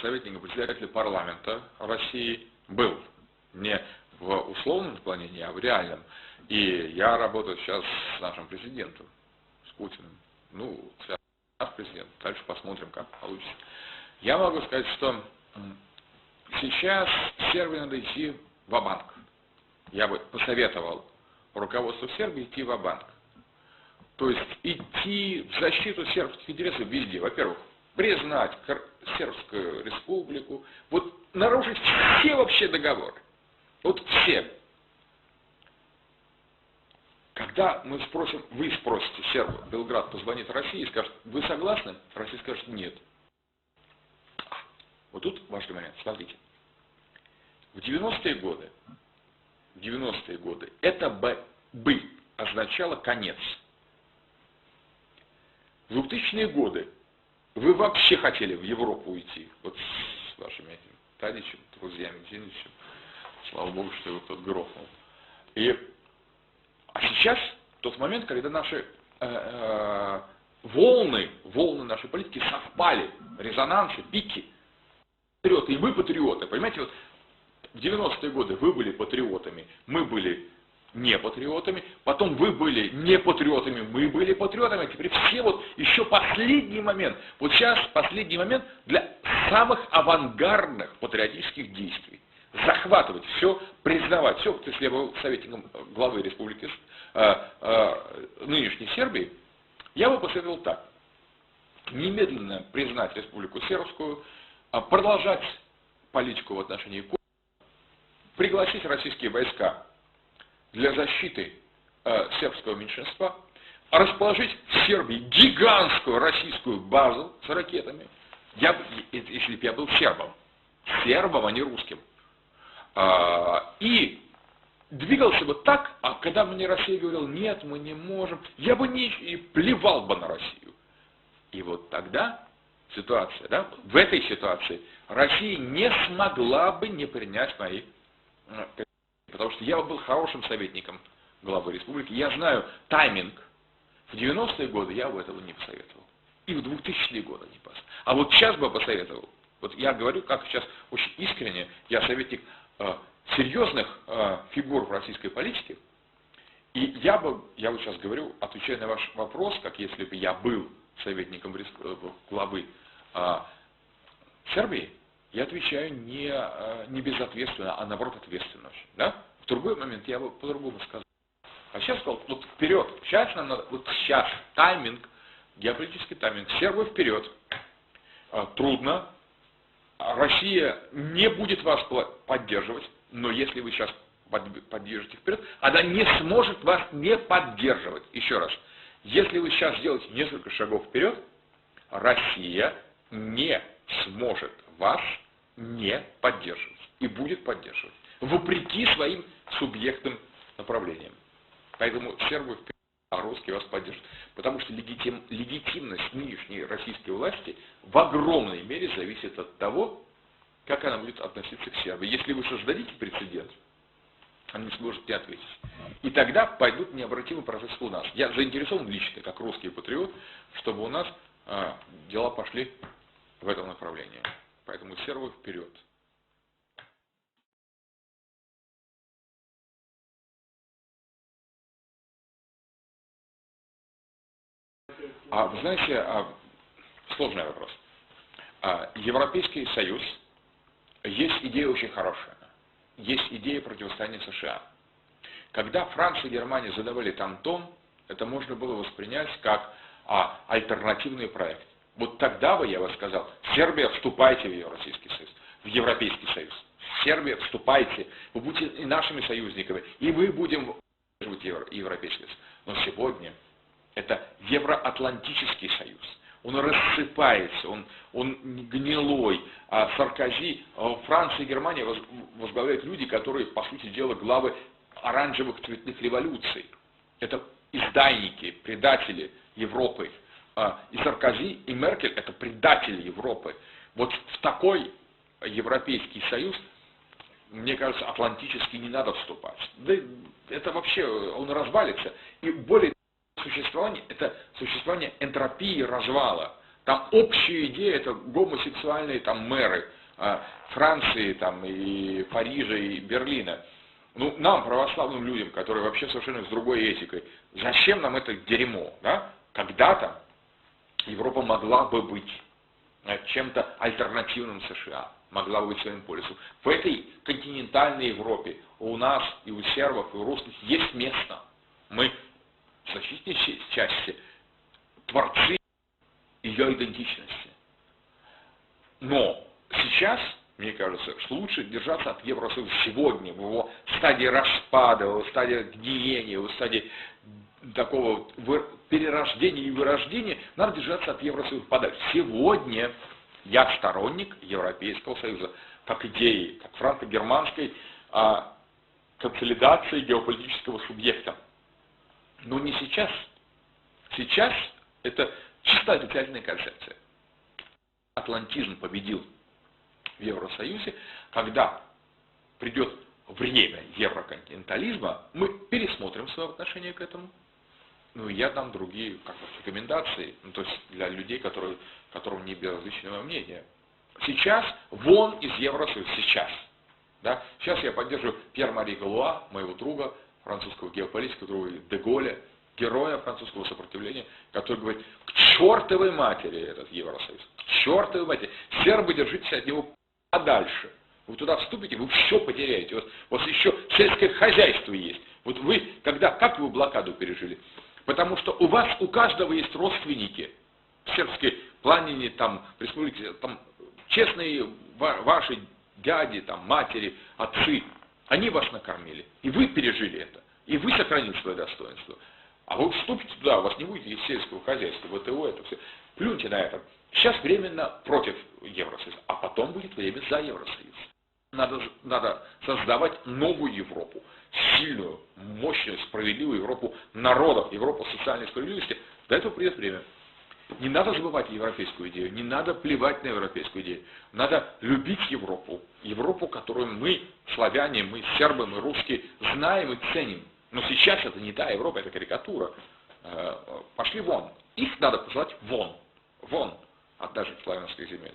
советником председателя парламента России был. Не в условном наклонении, а в реальном. И я работаю сейчас с нашим президентом, с Путиным. Ну, наш президент. Дальше посмотрим, как получится. Я могу сказать, что сейчас Сербии надо идти ва-банк. Я бы посоветовал руководству Сербии идти ва-банк. То есть идти в защиту сербских интересов везде. Во-первых, признать Сербскую республику, вот нарушить все вообще договоры. Вот все. Когда мы спросим, вы спросите серба, Белград позвонит России и скажет, вы согласны? Россия скажет, нет. Вот тут важный момент, смотрите. В 90-е годы, это бы означало конец. В 2000-е годы вы вообще хотели в Европу уйти, вот с вашими этими Тадичем, друзьями, Зиничем. Слава Богу, что его кто-то грохнул. А сейчас тот момент, когда наши волны нашей политики совпали, резонансы, пики. Патриоты, и вы патриоты. Понимаете, вот в 90-е годы вы были патриотами, мы были не патриотами, потом вы были не патриотами, мы были патриотами, а теперь все вот еще последний момент. Вот сейчас последний момент для самых авангардных патриотических действий. Захватывать все, признавать все. Вот если я был советником главы республики нынешней Сербии, я бы посоветовал так. Немедленно признать республику сербскую, продолжать политику в отношении Косово, пригласить российские войска для защиты сербского меньшинства, расположить в Сербии гигантскую российскую базу с ракетами. Если бы я был сербом, а не русским, и двигался бы так, а когда мне Россия говорила, нет, мы не можем, я бы и плевал бы на Россию. И вот тогда ситуация, да, в этой ситуации Россия не смогла бы не принять мои, потому что я был хорошим советником главы республики, я знаю тайминг. В 90-е годы я бы этого не посоветовал. И в 2000-е годы не посоветовал. А вот сейчас бы посоветовал. Вот я говорю, как сейчас очень искренне, я советник серьезных фигур в российской политике, и я вот сейчас говорю, отвечая на ваш вопрос, как если бы я был советником главы Сербии, я отвечаю не безответственно, а наоборот ответственно. Да? В другой момент я бы по-другому сказал. А сейчас сказал, вот вперед, сейчас нам надо, вот сейчас тайминг, геополитический тайминг, сербы вперед. Трудно, Россия не будет вас поддерживать, но если вы сейчас поддержите вперед, она не сможет вас не поддерживать. Еще раз, если вы сейчас сделаете несколько шагов вперед, Россия не сможет вас не поддерживать и будет поддерживать, вопреки своим субъектным направлениям. Поэтому сербы вперед, а русские вас поддержат. Потому что легитимность нынешней российской власти в огромной мере зависит от того, как она будет относиться к Сербии. Если вы создадите прецедент, она не сможет не ответить. И тогда пойдут необратимые процессы у нас. Я заинтересован лично, как русский патриот, чтобы у нас дела пошли в этом направлении. Поэтому сербы вперед. Вы знаете, сложный вопрос. Европейский Союз, есть идея очень хорошая. Есть идея противостояния США. Когда Франция и Германия задавали там тон, это можно было воспринять как альтернативный проект. Вот тогда бы я бы сказал, Сербия, вступайте в Евразийский Союз, в Европейский Союз. Сербия, вступайте, вы будете и нашими союзниками, и мы будем поддерживать Европейский Союз. Но сегодня это Евроатлантический союз. Он рассыпается, он гнилой. А Саркози, Франция и Германия возглавляют люди, которые, по сути дела, главы оранжевых цветных революций. Это издайники, предатели Европы. И Саркози, и Меркель – это предатели Европы. Вот в такой Европейский союз, мне кажется, атлантический не надо вступать. Да это вообще, он развалится. И более существование – это существование энтропии развала. Там общая идея, это гомосексуальные там мэры Франции, там, и Парижа, и Берлина. Ну, нам, православным людям, которые вообще совершенно с другой этикой, зачем нам это дерьмо, да? Когда-то Европа могла бы быть чем-то альтернативным США, могла бы быть своим полюсом. В этой континентальной Европе у нас и у сербов, и у русских есть место. Мы в значительной части творцы ее идентичности. Но сейчас, мне кажется, что лучше держаться от Евросоюза сегодня, в его стадии распада, в его стадии гниения, в его стадии такого перерождения и вырождения, надо держаться от Евросоюза подальше. Сегодня я сторонник Европейского Союза, как идеи, как франко-германской консолидации геополитического субъекта. Но не сейчас. Сейчас это чисто отрицательная концепция. Атлантизм победил в Евросоюзе, когда придет время евроконтинентализма, мы пересмотрим свое отношение к этому. Ну и я дам другие рекомендации, ну, то есть для людей, которым не безразлично мое мнение. Сейчас вон из Евросоюза, сейчас. Да? Сейчас я поддерживаю Пьер-Мари Галуа, моего друга, французского геополитика, друга де Голля, героя французского сопротивления, который говорит, к чертовой матери этот Евросоюз, к чертовой матери. Сербы, держитесь от него подальше. Вы туда вступите, вы все потеряете. У вас еще сельское хозяйство есть. Вот вы, как вы блокаду пережили? Потому что у вас, у каждого есть родственники в сербской планине, там, в республике, там, честные ваши дяди, там, матери, отцы, они вас накормили. И вы пережили это. И вы сохранили свое достоинство. А вы вступите туда, у вас не будет сельского хозяйства, ВТО, это все. Плюньте на это. Сейчас временно против Евросоюза, а потом будет время за Евросоюз. Надо создавать новую Европу, сильную, мощную, справедливую Европу народов, Европу социальной справедливости. До этого придет время. Не надо забывать европейскую идею, не надо плевать на европейскую идею. Надо любить Европу. Европу, которую мы, славяне, мы, сербы, мы, русские, знаем и ценим. Но сейчас это не та Европа, это карикатура. Пошли вон. Их надо посылать вон. Вон от наших славянских земель.